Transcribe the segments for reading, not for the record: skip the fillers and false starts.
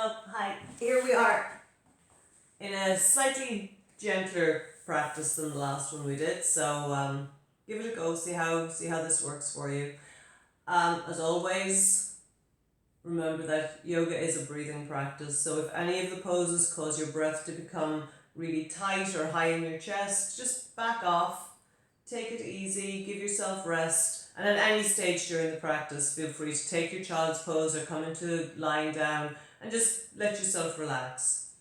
Hello, hi. Here we are in a slightly gentler practice than the last one we did. So give it a go. See how this works for you. As always, remember that yoga is a breathing practice. So if any of the poses cause your breath to become really tight or high in your chest, just back off. Take it easy. Give yourself rest. And at any stage during the practice, feel free to take your child's pose or come into lying down and just let yourself relax.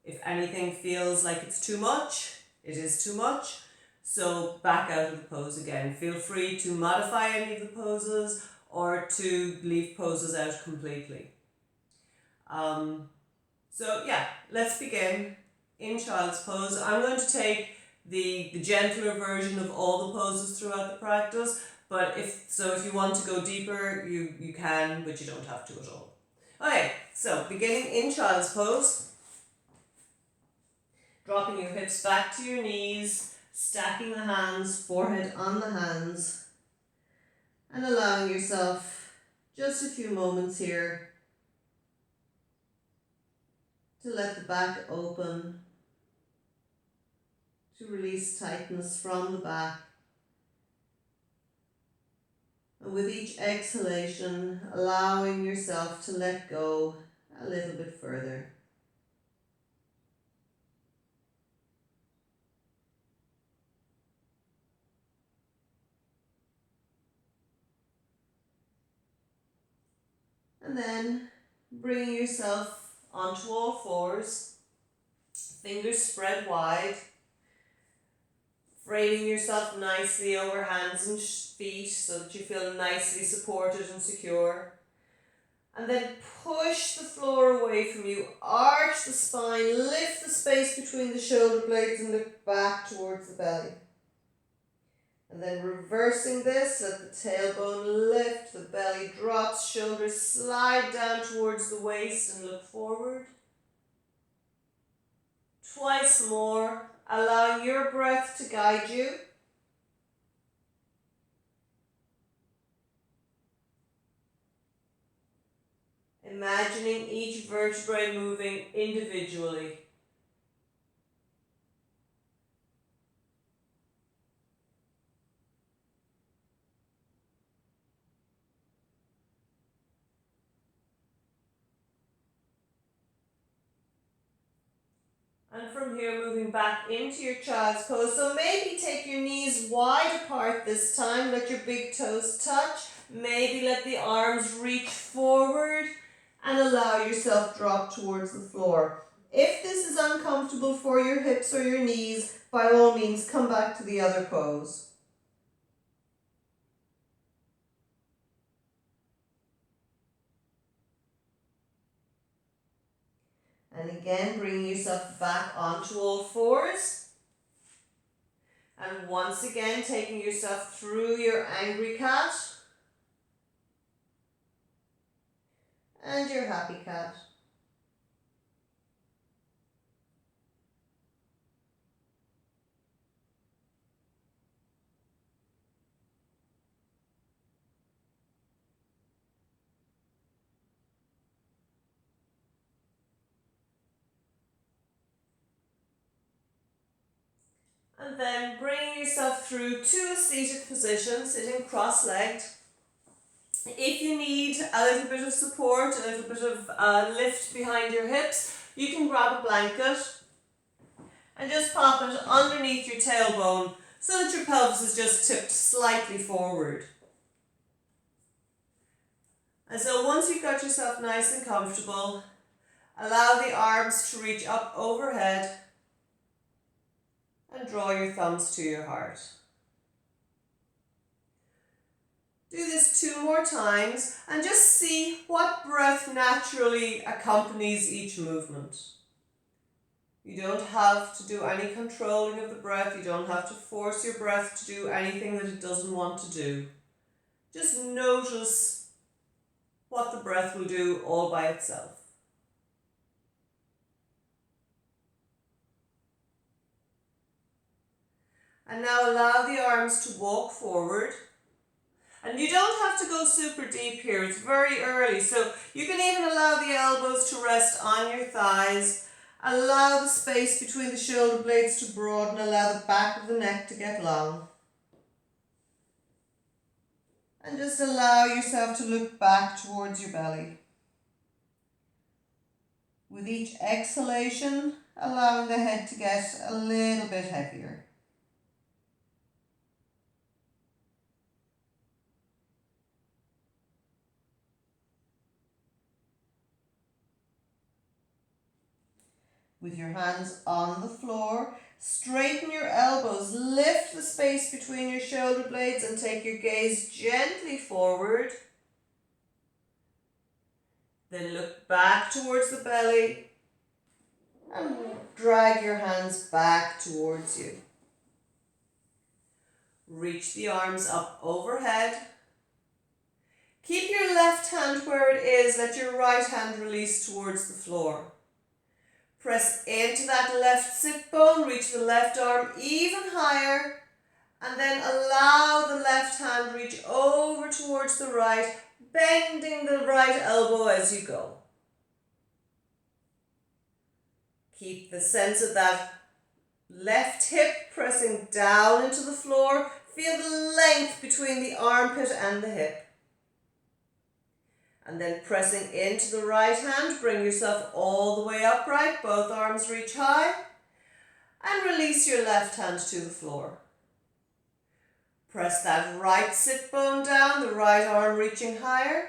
If anything feels like it's too much, it is too much. So back out of the pose again. Feel free to modify any of the poses or to leave poses out completely. So yeah, let's begin. In child's pose, I'm going to take the gentler version of all the poses throughout the practice, but if you want to go deeper, you can, but you don't have to at all. Okay, so beginning in child's pose, dropping your hips back to your knees, stacking the hands, forehead on the hands, and allowing yourself just a few moments here to let the back open, to release tightness from the back. And with each exhalation, allowing yourself to let go a little bit further. And then bringing yourself onto all fours, fingers spread wide, framing yourself nicely over hands and feet so that you feel nicely supported and secure. And then push the floor away from you, arch the spine, lift the space between the shoulder blades and look back towards the belly. And then reversing this, let the tailbone lift, the belly drops, shoulders slide down towards the waist and look forward. Twice more, allowing your breath to guide you. Imagining each vertebrae moving individually. And from here, moving back into your child's pose. So maybe take your knees wide apart this time. Let your big toes touch. Maybe let the arms reach forward and allow yourself drop towards the floor. If this is uncomfortable for your hips or your knees, by all means, come back to the other pose. And again, bringing yourself back onto all fours. And once again, taking yourself through your angry cat and your happy cat. And then bringing yourself through to a seated position, sitting cross-legged. If you need a little bit of support, a little bit of lift behind your hips, you can grab a blanket and just pop it underneath your tailbone so that your pelvis is just tipped slightly forward. And so once you've got yourself nice and comfortable, allow the arms to reach up overhead and draw your thumbs to your heart. Do this 2 more times and just see what breath naturally accompanies each movement. You don't have to do any controlling of the breath. You don't have to force your breath to do anything that it doesn't want to do. Just notice what the breath will do all by itself. And now allow the arms to walk forward. And you don't have to go super deep here, it's very early. So you can even allow the elbows to rest on your thighs. Allow the space between the shoulder blades to broaden, allow the back of the neck to get long. And just allow yourself to look back towards your belly. With each exhalation, allowing the head to get a little bit heavier. With your hands on the floor, straighten your elbows, lift the space between your shoulder blades and take your gaze gently forward. Then look back towards the belly and drag your hands back towards you. Reach the arms up overhead. Keep your left hand where it is, let your right hand release towards the floor. Press into that left sit bone, reach the left arm even higher, and then allow the left hand reach over towards the right, bending the right elbow as you go. Keep the sense of that left hip pressing down into the floor. Feel the length between the armpit and the hip. And then pressing into the right hand, bring yourself all the way upright, both arms reach high, and release your left hand to the floor. Press that right sit bone down, the right arm reaching higher,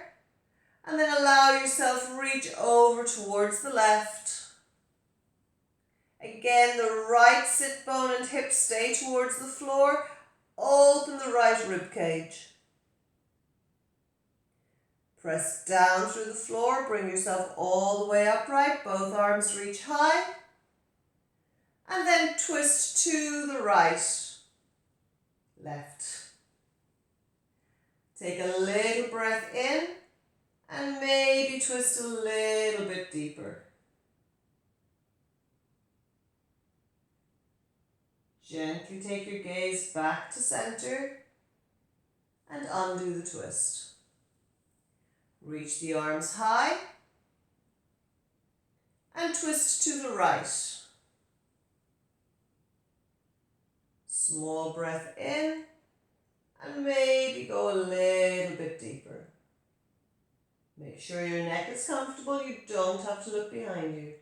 and then allow yourself to reach over towards the left. Again, the right sit bone and hip stay towards the floor, open the right rib cage. Press down through the floor, bring yourself all the way upright, both arms reach high, and then twist to the right, left. Take a little breath in and maybe twist a little bit deeper. Gently take your gaze back to center and undo the twist. Reach the arms high and twist to the right. Small breath in and maybe go a little bit deeper. Make sure your neck is comfortable, you don't have to look behind you.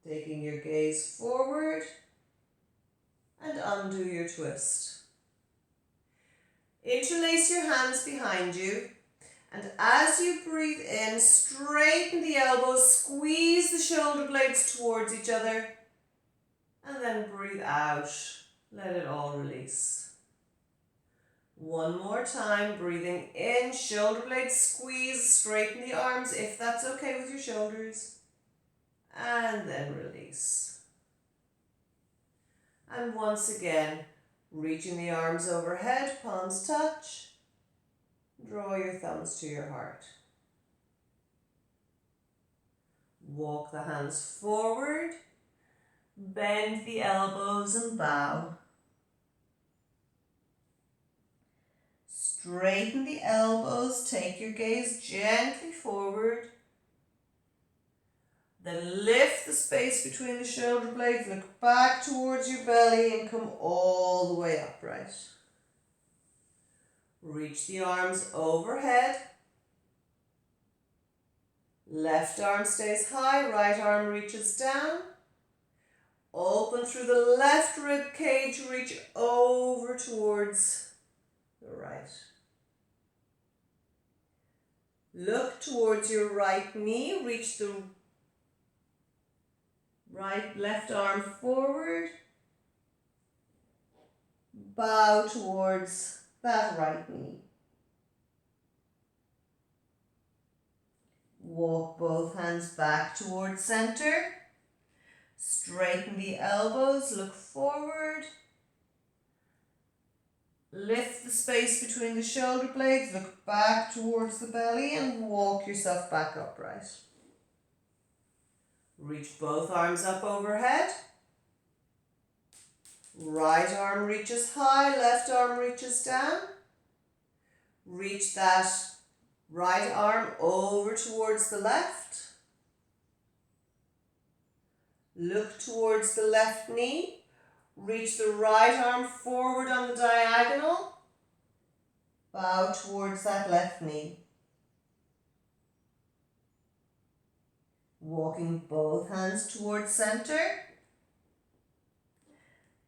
Taking your gaze forward and undo your twist. Interlace your hands behind you, and as you breathe in, straighten the elbows, squeeze the shoulder blades towards each other, and then breathe out. Let it all release. One more time, breathing in, shoulder blades squeeze, straighten the arms if that's okay with your shoulders, and then release. And once again, reaching the arms overhead, palms touch. Draw your thumbs to your heart. Walk the hands forward. Bend the elbows and bow. Straighten the elbows. Take your gaze gently forward. Then lift the space between the shoulder blades, look back towards your belly and come all the way upright. Reach the arms overhead. Left arm stays high, right arm reaches down. Open through the left rib cage, reach over towards the right. Look towards your right knee, reach the left arm forward, bow towards that right knee. Walk both hands back towards center, straighten the elbows, look forward, lift the space between the shoulder blades, look back towards the belly and walk yourself back upright. Reach both arms up overhead. Right arm reaches high, left arm reaches down. Reach that right arm over towards the left. Look towards the left knee. Reach the right arm forward on the diagonal. Bow towards that left knee. Walking both hands towards center.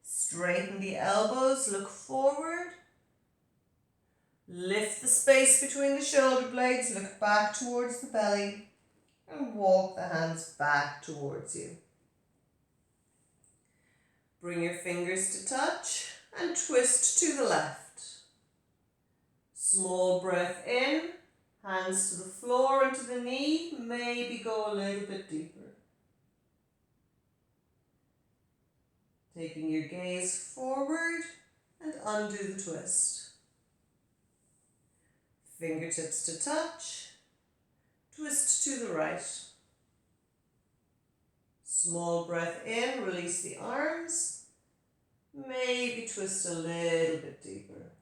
Straighten the elbows, look forward. Lift the space between the shoulder blades, look back towards the belly, and walk the hands back towards you. Bring your fingers to touch and twist to the left. Small breath in, hands to the floor and to the knee, maybe go a little bit deeper. Taking your gaze forward and undo the twist. Fingertips to touch, twist to the right. Small breath in, release the arms, maybe twist a little bit deeper.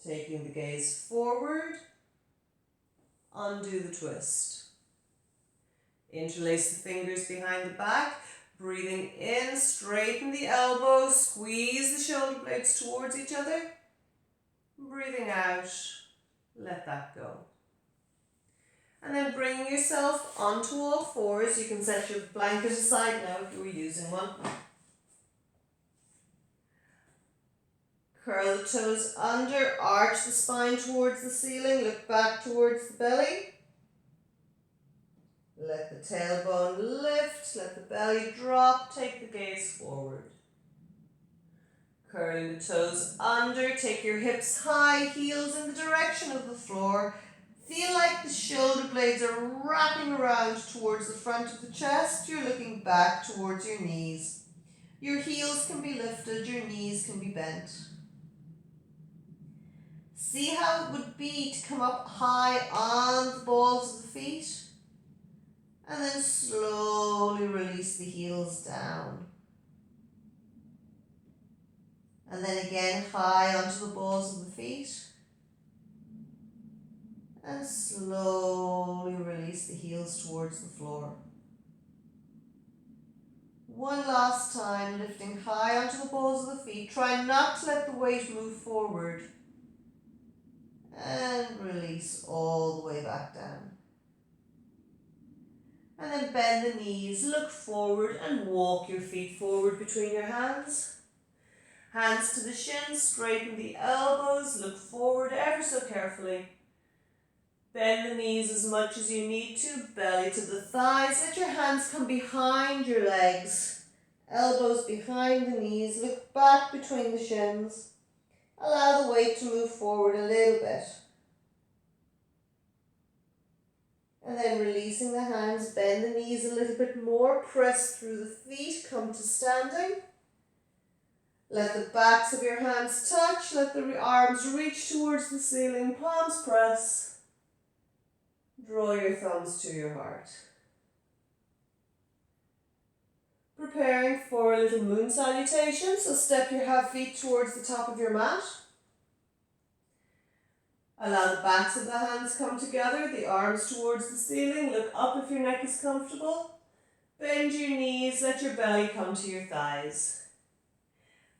Taking the gaze forward, undo the twist. Interlace the fingers behind the back, breathing in, straighten the elbows, squeeze the shoulder blades towards each other. Breathing out, let that go. And then bringing yourself onto all fours. You can set your blanket aside now if you were using one. Curl the toes under, arch the spine towards the ceiling, look back towards the belly. Let the tailbone lift, let the belly drop, take the gaze forward. Curling the toes under, take your hips high, heels in the direction of the floor. Feel like the shoulder blades are wrapping around towards the front of the chest. You're looking back towards your knees. Your heels can be lifted, your knees can be bent. See how it would be to come up high on the balls of the feet. And then slowly release the heels down. And then again high onto the balls of the feet. And slowly release the heels towards the floor. One last time, lifting high onto the balls of the feet. Try not to let the weight move forward. And release all the way back down. And then bend the knees, look forward and walk your feet forward between your hands. Hands to the shins, straighten the elbows, look forward ever so carefully. Bend the knees as much as you need to, belly to the thighs. Let your hands come behind your legs. Elbows behind the knees, look back between the shins. Allow the weight to move forward a little bit. And then releasing the hands, bend the knees a little bit more, press through the feet, come to standing. Let the backs of your hands touch, let the arms reach towards the ceiling, palms press. Draw your thumbs to your heart. Preparing for a little moon salutation, so step your half feet towards the top of your mat. Allow the backs of the hands come together, the arms towards the ceiling. Look up if your neck is comfortable. Bend your knees, let your belly come to your thighs.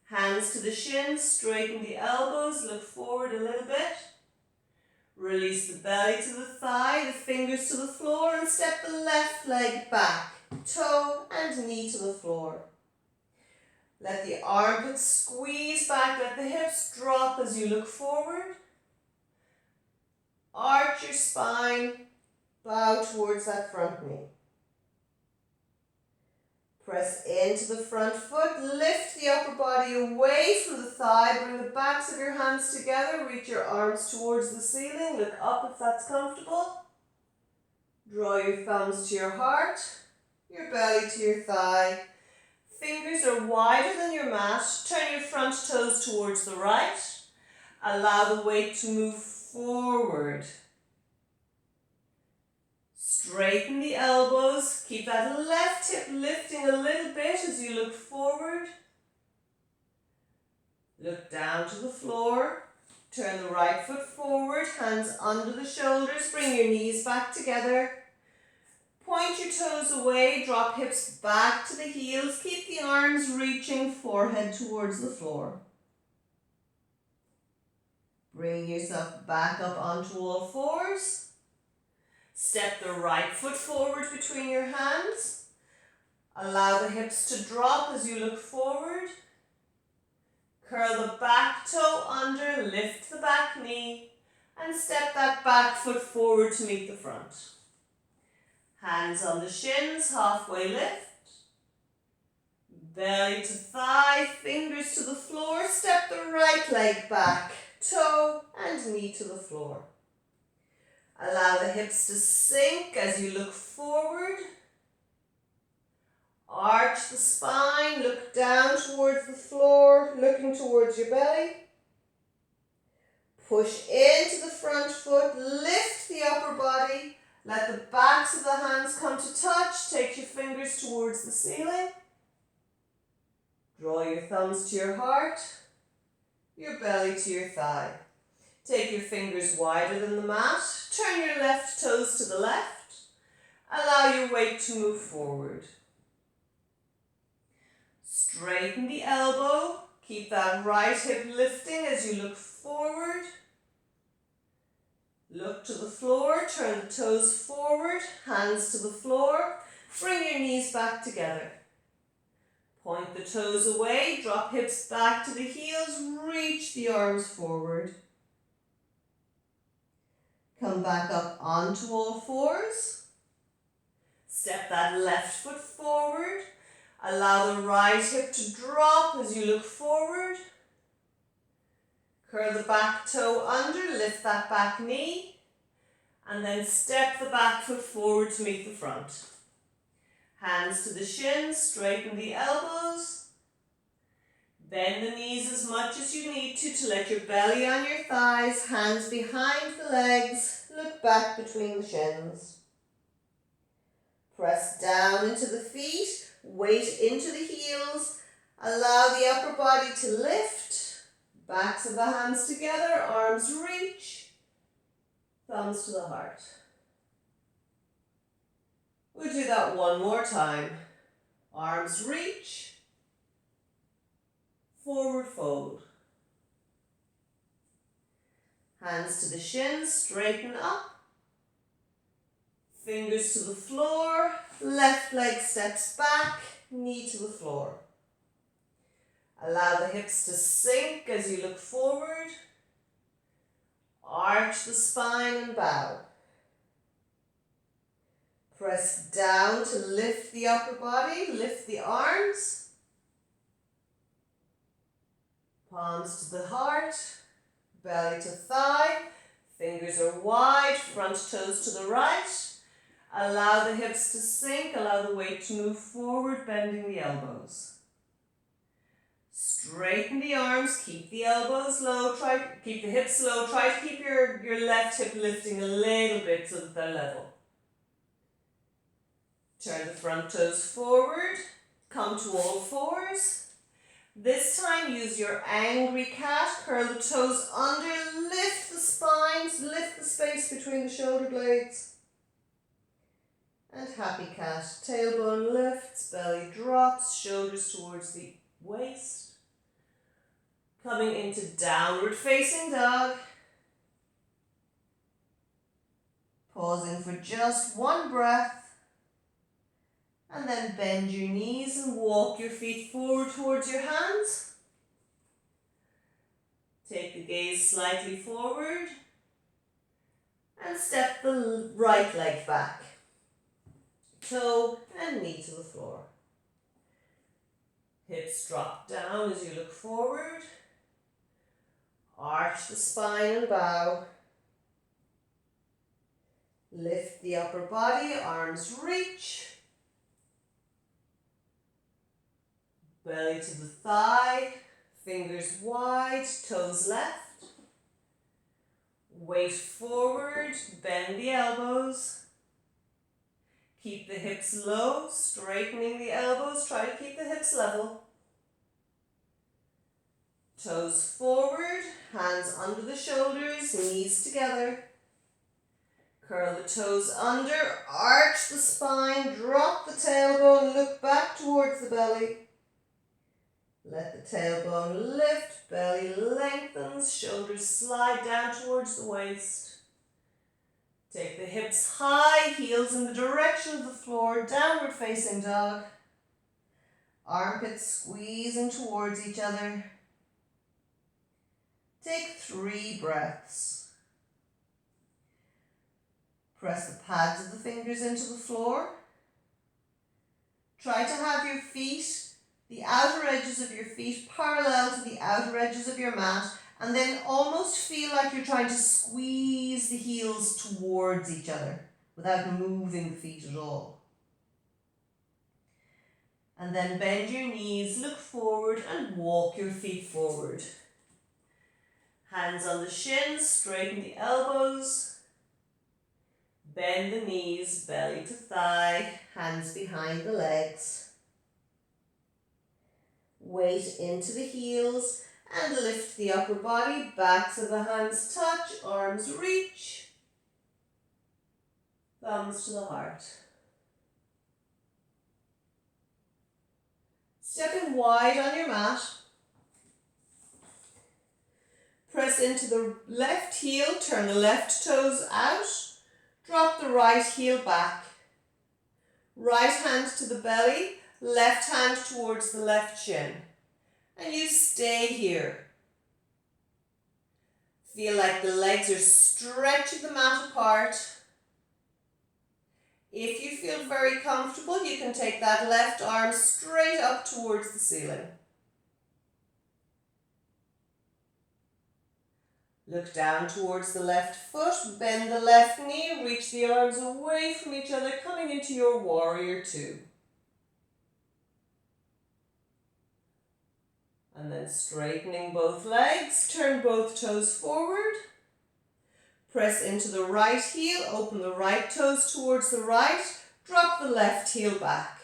Hands to the shins, straighten the elbows, look forward a little bit. Release the belly to the thigh, the fingers to the floor, and step the left leg back, toe and knee to the floor. Let the armpits squeeze back, let the hips drop as you look forward. Arch your spine, bow towards that front knee. Press into the front foot, lift the upper body away from the thigh, bring the backs of your hands together, reach your arms towards the ceiling, look up if that's comfortable. Draw your thumbs to your heart, your belly to your thigh. Fingers are wider than your mat, turn your front toes towards the right. Allow the weight to move forward. Straighten the elbows. Keep that left hip lifting a little bit as you look forward. Look down to the floor. Turn the right foot forward, hands under the shoulders. Bring your knees back together. Point your toes away, drop hips back to the heels. Keep the arms reaching, forehead towards the floor. Bring yourself back up onto all fours. Step the right foot forward between your hands. Allow the hips to drop as you look forward. Curl the back toe under, lift the back knee, and step that back foot forward to meet the front. Hands on the shins, halfway lift. Belly to thigh, fingers to the floor. Step the right leg back, toe and knee to the floor. Allow the hips to sink as you look forward. Arch the spine, look down towards the floor, looking towards your belly. Push into the front foot, lift the upper body. Let the backs of the hands come to touch. Take your fingers towards the ceiling. Draw your thumbs to your heart, your belly to your thigh. Take your fingers wider than the mat. Turn your left toes to the left. Allow your weight to move forward. Straighten the elbow. Keep that right hip lifting as you look forward. Look to the floor, turn the toes forward, hands to the floor. Bring your knees back together. Point the toes away, drop hips back to the heels, reach the arms forward. Come back up onto all fours. Step that left foot forward. Allow the right hip to drop as you look forward. Curl the back toe under, lift that back knee, and then step the back foot forward to meet the front. Hands to the shins, straighten the elbows. Bend the knees as much as you need to let your belly on your thighs, hands behind the legs, look back between the shins. Press down into the feet, weight into the heels, allow the upper body to lift, backs of the hands together, arms reach, thumbs to the heart. We'll do that one more time. Arms reach, forward fold. Hands to the shins, straighten up. Fingers to the floor, left leg steps back, knee to the floor. Allow the hips to sink as you look forward. Arch the spine and bow. Press down to lift the upper body, lift the arms. Palms to the heart, belly to thigh. Fingers are wide, front toes to the right. Allow the hips to sink, allow the weight to move forward, bending the elbows. Straighten the arms, keep the elbows low, keep the hips low, try to keep your left hip lifting a little bit so that they're level. Turn the front toes forward, come to all fours. This time use your angry cat, curl the toes under, lift the spines, lift the space between the shoulder blades. And happy cat, tailbone lifts, belly drops, shoulders towards the waist. Coming into downward facing dog. Pausing for just one breath. And then bend your knees and walk your feet forward towards your hands. Take the gaze slightly forward. And step the right leg back. Toe and knee to the floor. Hips drop down as you look forward. Arch the spine and bow. Lift the upper body, arms reach. Belly to the thigh, fingers wide, toes left. Weight forward, bend the elbows. Keep the hips low, straightening the elbows. Try to keep the hips level. Toes forward, hands under the shoulders, knees together. Curl the toes under, arch the spine, drop the tailbone, look back towards the belly. Let the tailbone lift, belly lengthens, shoulders slide down towards the waist. Take the hips high, heels in the direction of the floor, downward facing dog. Armpits squeezing towards each other. Take 3 breaths. Press the pads of the fingers into the floor. Try to have your feet, the outer edges of your feet, parallel to the outer edges of your mat, and then almost feel like you're trying to squeeze the heels towards each other without moving the feet at all. And then bend your knees, look forward and walk your feet forward. Hands on the shins, straighten the elbows. Bend the knees, belly to thigh, hands behind the legs. Weight into the heels and lift the upper body, backs of the hands touch, arms reach, thumbs to the heart. Stepping wide on your mat. Press into the left heel, turn the left toes out, drop the right heel back. Right hand to the belly, left hand towards the left shin. And you stay here. Feel like the legs are stretching the mat apart. If you feel very comfortable, you can take that left arm straight up towards the ceiling. Look down towards the left foot, bend the left knee, reach the arms away from each other, coming into your warrior 2. And then straightening both legs, turn both toes forward. Press into the right heel, open the right toes towards the right, drop the left heel back.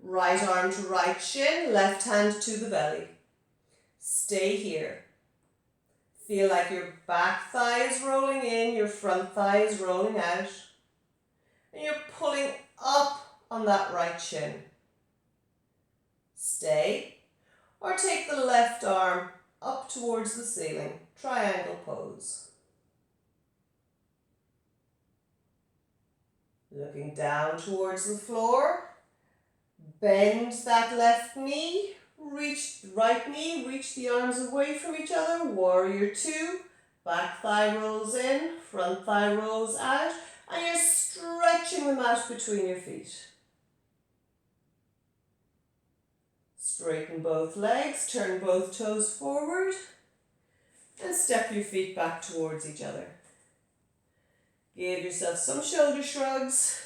Right arm to right shin, left hand to the belly. Stay here. Feel like your back thigh is rolling in, your front thigh is rolling out. And you're pulling up on that right shin. Stay. Or take the left arm up towards the ceiling, triangle pose. Looking down towards the floor, bend that left knee, reach the right knee, reach the arms away from each other, warrior 2, back thigh rolls in, front thigh rolls out, and you're stretching the mat between your feet. Straighten both legs, turn both toes forward, and step your feet back towards each other. Give yourself some shoulder shrugs.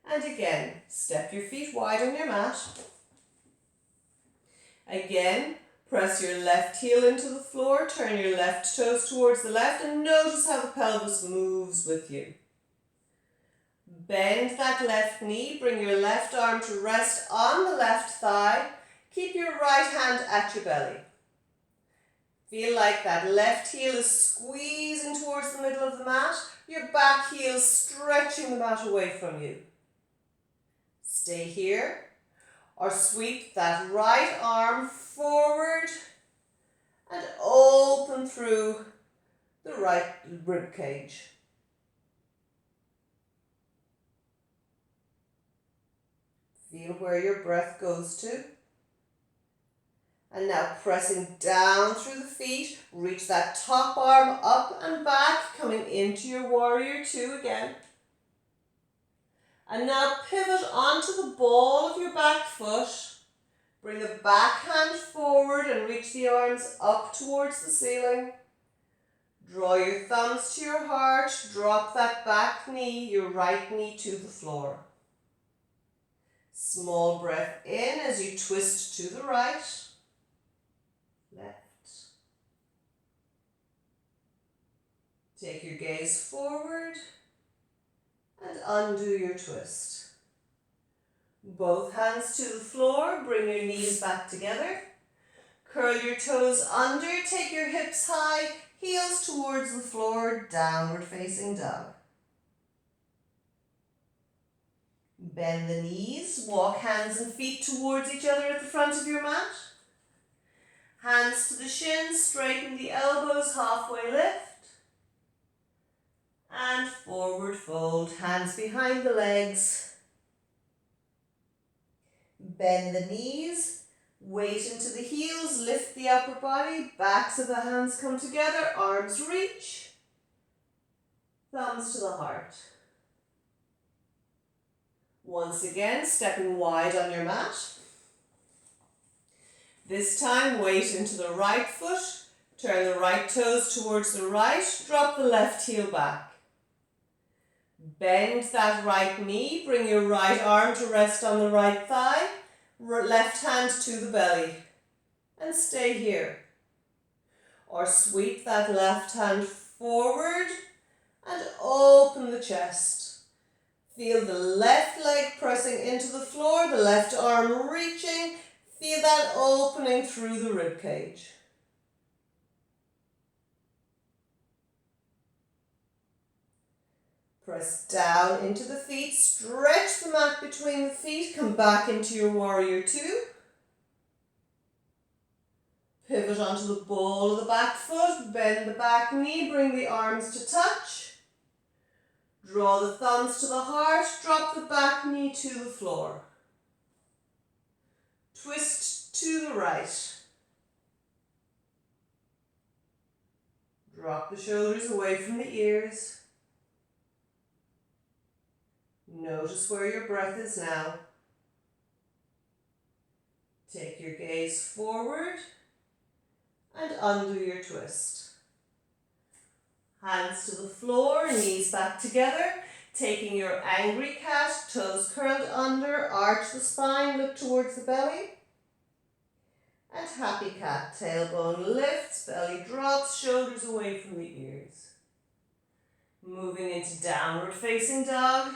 And again, step your feet wide on your mat. Again, press your left heel into the floor, turn your left toes towards the left, and notice how the pelvis moves with you. Bend that left knee, bring your left arm to rest on the left thigh. Keep your right hand at your belly. Feel like that left heel is squeezing towards the middle of the mat, your back heel stretching the mat away from you. Stay here, or sweep that right arm forward and open through the right rib cage. Feel where your breath goes to. And now pressing down through the feet, reach that top arm up and back, coming into your warrior 2 again. And now pivot onto the ball of your back foot. Bring the back hand forward and reach the arms up towards the ceiling. Draw your thumbs to your heart, drop that back knee, your right knee to the floor. Small breath in as you twist to the right. Left. Take your gaze forward and undo your twist. Both hands to the floor, bring your knees back together. Curl your toes under, take your hips high, heels towards the floor, downward facing dog. Bend the knees, walk hands and feet towards each other at the front of your mat. Hands to the shins, straighten the elbows, halfway lift. And forward fold, hands behind the legs. Bend the knees, weight into the heels, lift the upper body, backs of the hands come together, arms reach, thumbs to the heart. Once again, stepping wide on your mat. This time, weight into the right foot, turn the right toes towards the right, drop the left heel back. Bend that right knee, bring your right arm to rest on the right thigh, left hand to the belly, and stay here. Or sweep that left hand forward and open the chest. Feel the left leg pressing into the floor, the left arm reaching. Feel that opening through the rib cage. Press down into the feet, stretch the mat between the feet, come back into your warrior two. Pivot onto the ball of the back foot, bend the back knee, bring the arms to touch. Draw the thumbs to the heart, drop the back knee to the floor. Twist to the right. Drop the shoulders away from the ears. Notice where your breath is now. Take your gaze forward and undo your twist. Hands to the floor, knees back together. Taking your angry cat, toes curled under, arch the spine, look towards the belly. And happy cat, tailbone lifts, belly drops, shoulders away from the ears. Moving into downward facing dog.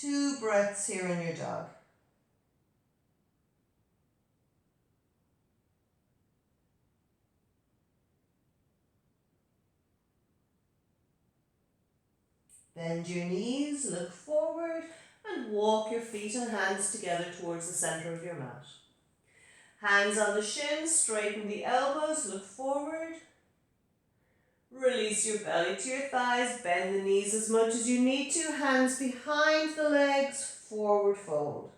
2 breaths here in your dog. Bend your knees, look forward, and walk your feet and hands together towards the center of your mat. Hands on the shins, straighten the elbows, look forward. Release your belly to your thighs, bend the knees as much as you need to, hands behind the legs, forward fold.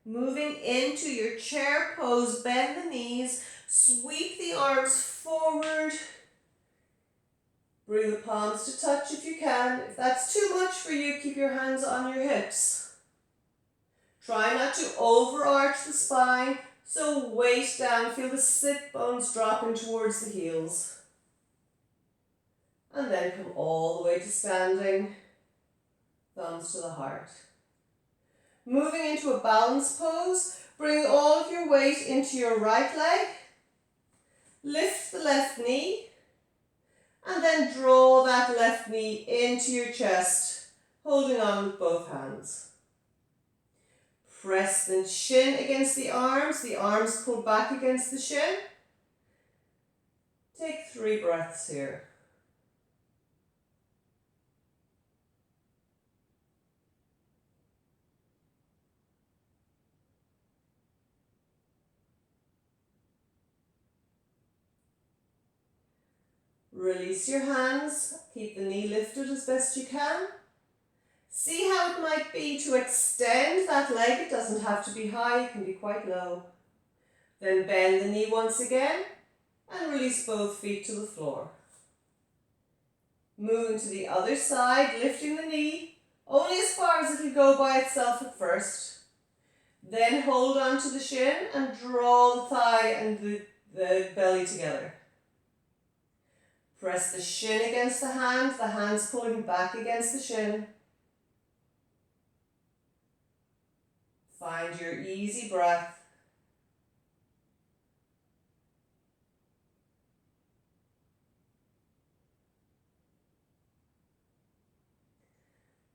Moving into your chair pose, bend the knees, sweep the arms forward. Bring the palms to touch if you can. If that's too much for you, keep your hands on your hips. Try not to overarch the spine, so weight down. Feel the sit bones dropping towards the heels. And then come all the way to standing, thumbs to the heart. Moving into a balance pose, bring all of your weight into your right leg. Lift the left knee. And then draw that left knee into your chest, holding on with both hands. Press the shin against the arms pull back against the shin. Take 3 breaths here. Release your hands, keep the knee lifted as best you can. See how it might be to extend that leg. It doesn't have to be high, it can be quite low. Then bend the knee once again and release both feet to the floor. Moving to the other side, lifting the knee, only as far as it'll go by itself at first. Then hold on to the shin and draw the thigh and the belly together. Press the shin against the hands pulling back against the shin. Find your easy breath.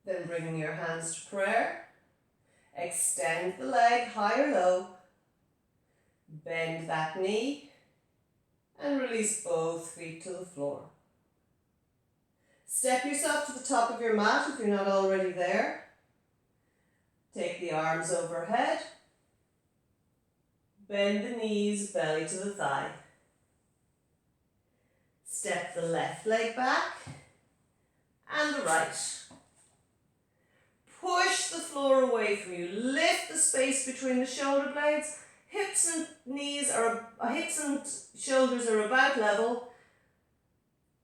Then bringing your hands to prayer. Extend the leg high or low. Bend that knee and release both feet to the floor. Step yourself to the top of your mat if you're not already there. Take the arms overhead. Bend the knees, belly to the thigh. Step the left leg back and the right. Push the floor away from you. Lift the space between the shoulder blades. Hips and shoulders are about level.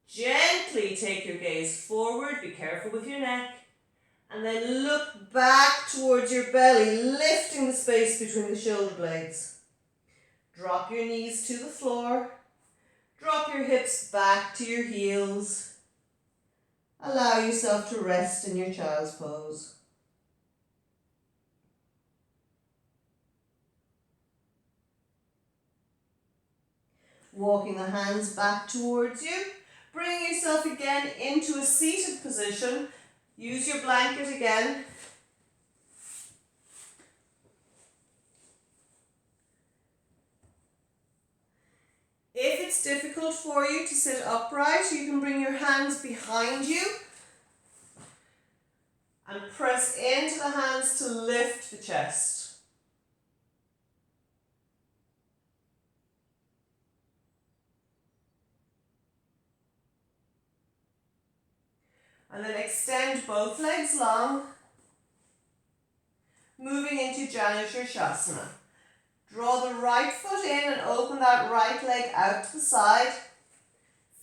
Gently take your gaze forward. Be careful with your neck. And then look back towards your belly, lifting the space between the shoulder blades. Drop your knees to the floor. Drop your hips back to your heels. Allow yourself to rest in your child's pose. Walking the hands back towards you. Bring yourself again into a seated position. Use your blanket again. If it's difficult for you to sit upright, you can bring your hands behind you and press into the hands to lift the chest. And then extend both legs long, moving into Janu Shirshasana. Draw the right foot in and open that right leg out to the side.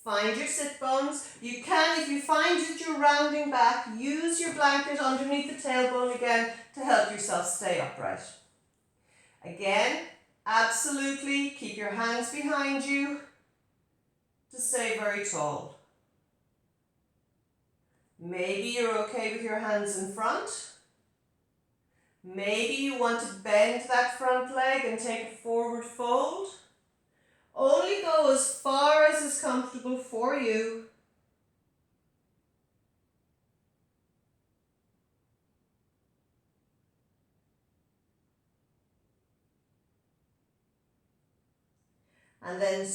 Find your sit bones. You can, if you find that you're rounding back, use your blanket underneath the tailbone again to help yourself stay upright. Again, absolutely keep your hands behind you to stay very tall. Maybe you're okay with your hands in front. Maybe you want to bend that front leg and take a forward fold. Only go as far as is comfortable for you. And then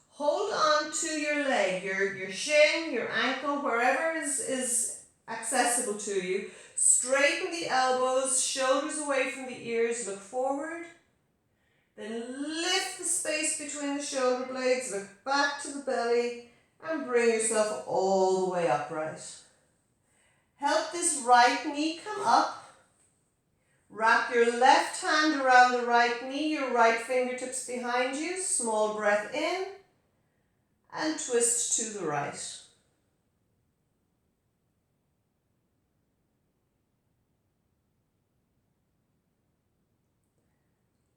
hold on to your leg, your shin, your ankle, wherever is accessible to you. Straighten the elbows, shoulders away from the ears, look forward. Then lift the space between the shoulder blades, look back to the belly and bring yourself all the way upright. Help this right knee come up. Wrap your left hand around the right knee, your right fingertips behind you. Small breath in and twist to the right.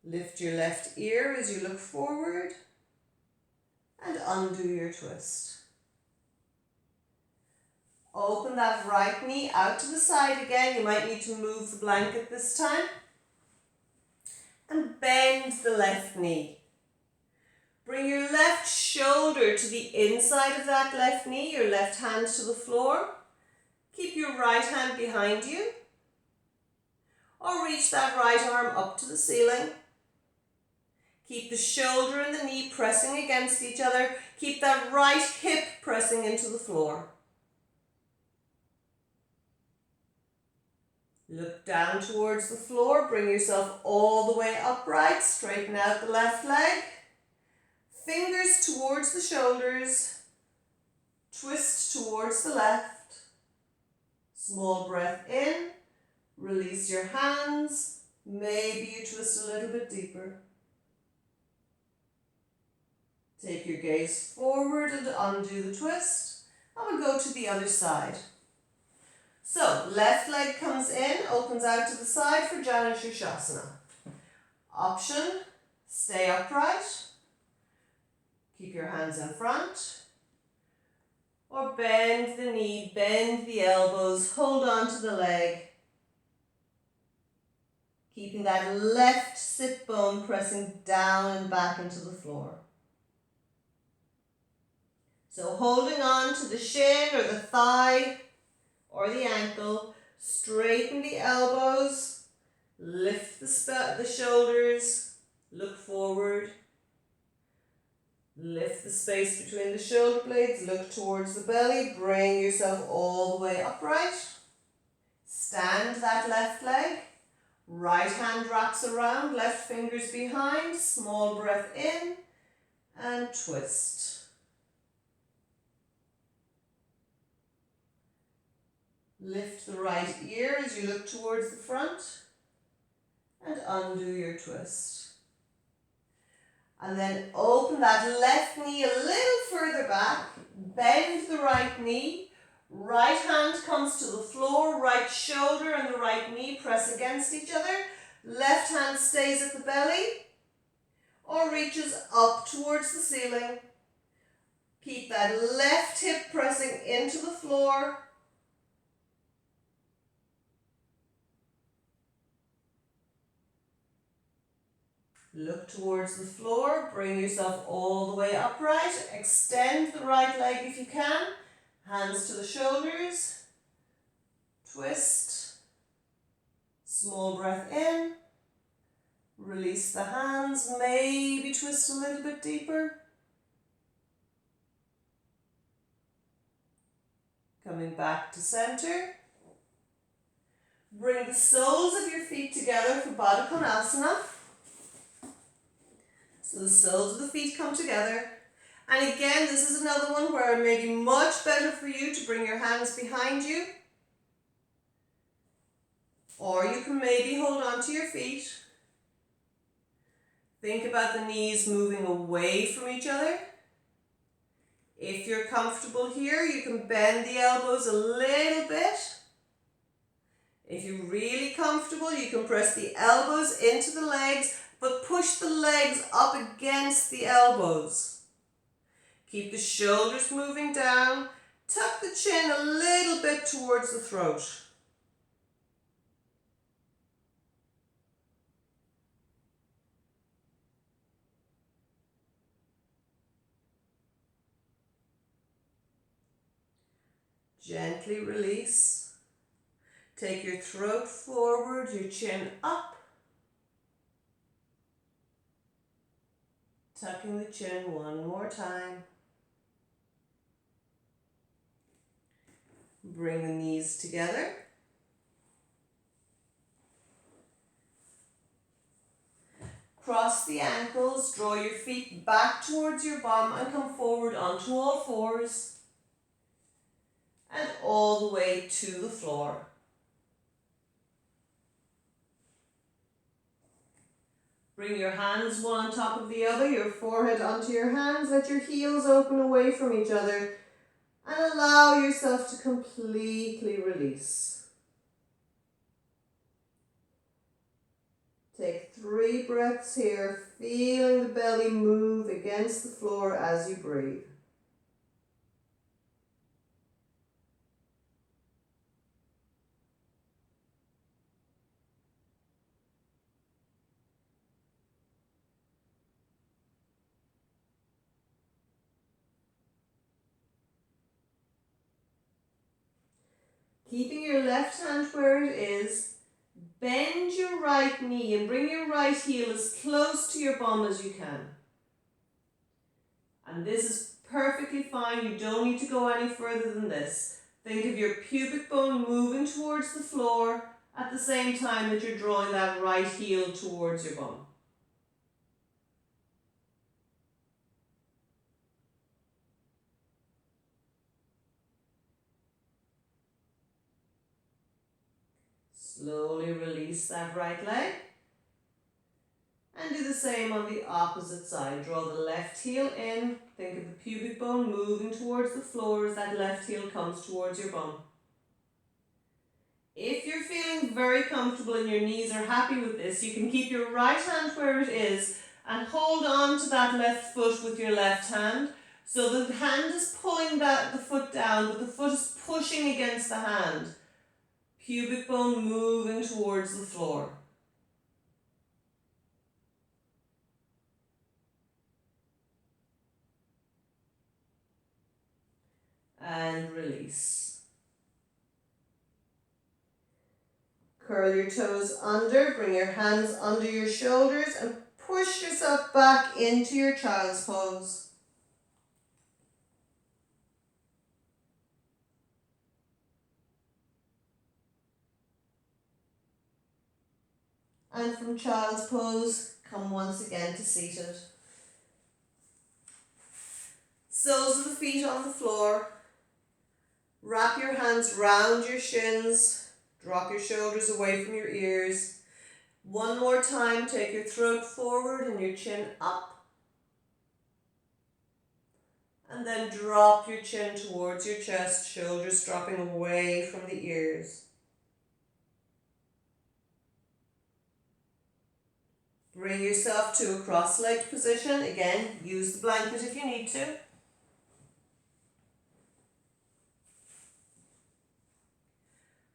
Lift your left ear as you look forward and undo your twist. Open that right knee out to the side again. You might need to move the blanket this time. And bend the left knee. Bring your left shoulder to the inside of that left knee, your left hand to the floor. Keep your right hand behind you. Or reach that right arm up to the ceiling. Keep the shoulder and the knee pressing against each other. Keep that right hip pressing into the floor. Look down towards the floor. Bring yourself all the way upright. Straighten out the left leg. Fingers towards the shoulders. Twist towards the left. Small breath in. Release your hands. Maybe you twist a little bit deeper. Take your gaze forward and undo the twist. And we'll go to the other side. So, left leg comes in, opens out to the side for Janu Shirshasana. Option, stay upright. Keep your hands in front. Or bend the knee, bend the elbows, hold on to the leg. Keeping that left sit bone pressing down and back into the floor. So holding on to the shin or the thigh or the ankle, Straighten the elbows, lift the shoulders, look forward. Lift the space between the shoulder blades, look towards the belly, bring yourself all the way upright. Stand that left leg. Right hand wraps around, left fingers behind, small breath in and twist. Lift the right ear as you look towards the front and undo your twist. And then open that left knee a little further back, bend the right knee, right hand comes to the floor, right shoulder and the right knee press against each other, left hand stays at the belly or reaches up towards the ceiling. Keep that left hip pressing into the floor. Look towards the floor, bring yourself all the way upright, extend the right leg if you can, hands to the shoulders, twist, small breath in, release the hands, maybe twist a little bit deeper. Coming back to center. Bring the soles of your feet together for Baddha Konasana. So the soles of the feet come together. And again, this is another one where it may be much better for you to bring your hands behind you. Or you can maybe hold on to your feet. Think about the knees moving away from each other. If you're comfortable here, you can bend the elbows a little bit. If you're really comfortable, you can press the elbows into the legs, but push the legs up against the elbows. Keep the shoulders moving down. Tuck the chin a little bit towards the throat. Gently release. Take your throat forward, your chin up. Tucking the chin one more time. Bring the knees together. Cross the ankles, draw your feet back towards your bum and come forward onto all fours. And all the way to the floor. Bring your hands one on top of the other, your forehead onto your hands, let your heels open away from each other and allow yourself to completely release. Take 3 breaths here, feeling the belly move against the floor as you breathe. Keeping your left hand where it is, bend your right knee and bring your right heel as close to your bum as you can. And this is perfectly fine, you don't need to go any further than this. Think of your pubic bone moving towards the floor at the same time that you're drawing that right heel towards your bum. Slowly release that right leg. And do the same on the opposite side. Draw the left heel in. Think of the pubic bone moving towards the floor as that left heel comes towards your bum. If you're feeling very comfortable and your knees are happy with this, you can keep your right hand where it is and hold on to that left foot with your left hand. So the hand is pulling the foot down, but the foot is pushing against the hand. Pubic bone moving towards the floor. And release. Curl your toes under, bring your hands under your shoulders and push yourself back into your child's pose. And from child's pose, come once again to seated. Soles of the feet on the floor. Wrap your hands round your shins. Drop your shoulders away from your ears. One more time, take your throat forward and your chin up. And then drop your chin towards your chest, shoulders dropping away from the ears. Bring yourself to a cross-legged position. Again, use the blanket if you need to.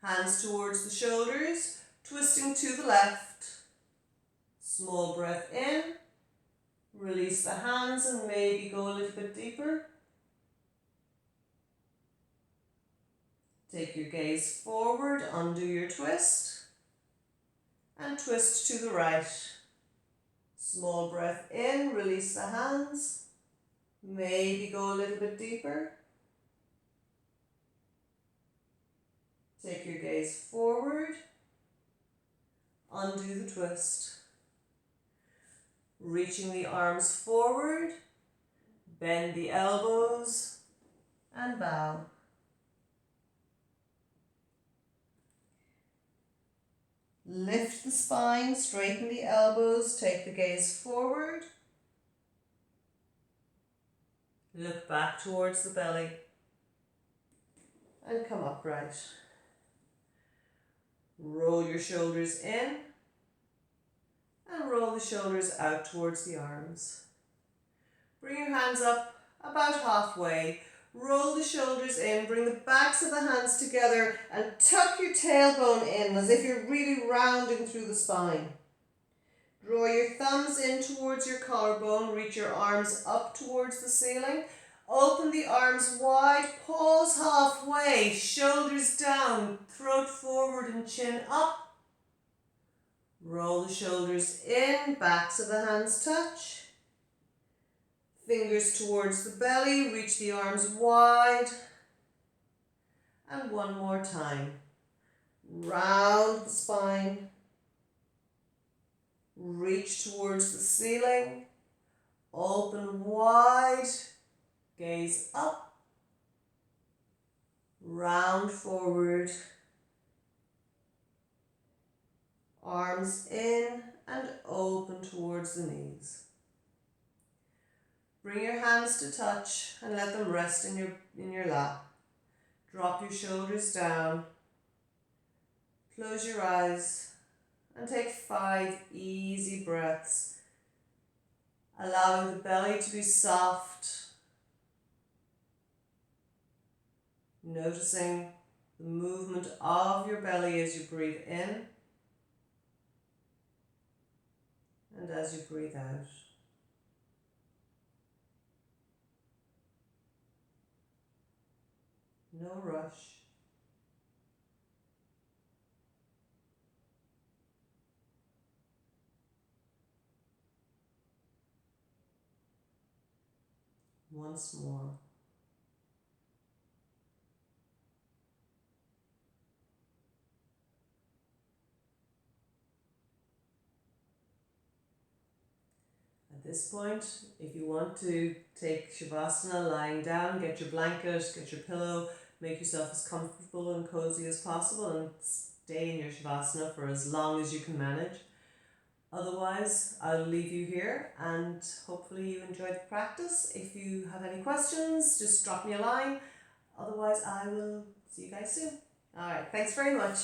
Hands towards the shoulders, twisting to the left. Small breath in. Release the hands and maybe go a little bit deeper. Take your gaze forward, undo your twist. And twist to the right. Small breath in, release the hands. Maybe go a little bit deeper. Take your gaze forward. Undo the twist. Reaching the arms forward. Bend the elbows and bow. Lift the spine, straighten the elbows, take the gaze forward. Look back towards the belly and come upright. Roll your shoulders in and roll the shoulders out towards the arms. Bring your hands up about halfway. Roll the shoulders in, bring the backs of the hands together and tuck your tailbone in as if you're really rounding through the spine. Draw your thumbs in towards your collarbone, reach your arms up towards the ceiling. Open the arms wide, pause halfway, shoulders down, throat forward and chin up. Roll the shoulders in, backs of the hands touch. Fingers towards the belly, reach the arms wide. And one more time. Round the spine. Reach towards the ceiling. Open wide. Gaze up. Round forward. Arms in and open towards the knees. Bring your hands to touch and let them rest in your lap. Drop your shoulders down. Close your eyes and take 5 easy breaths, allowing the belly to be soft. Noticing the movement of your belly as you breathe in and as you breathe out. No rush. Once more. At this point, if you want to take Shavasana lying down, get your blanket, get your pillow, make yourself as comfortable and cozy as possible and stay in your Shavasana for as long as you can manage. Otherwise, I'll leave you here and hopefully you enjoyed the practice. If you have any questions, just drop me a line. Otherwise, I will see you guys soon. All right, thanks very much.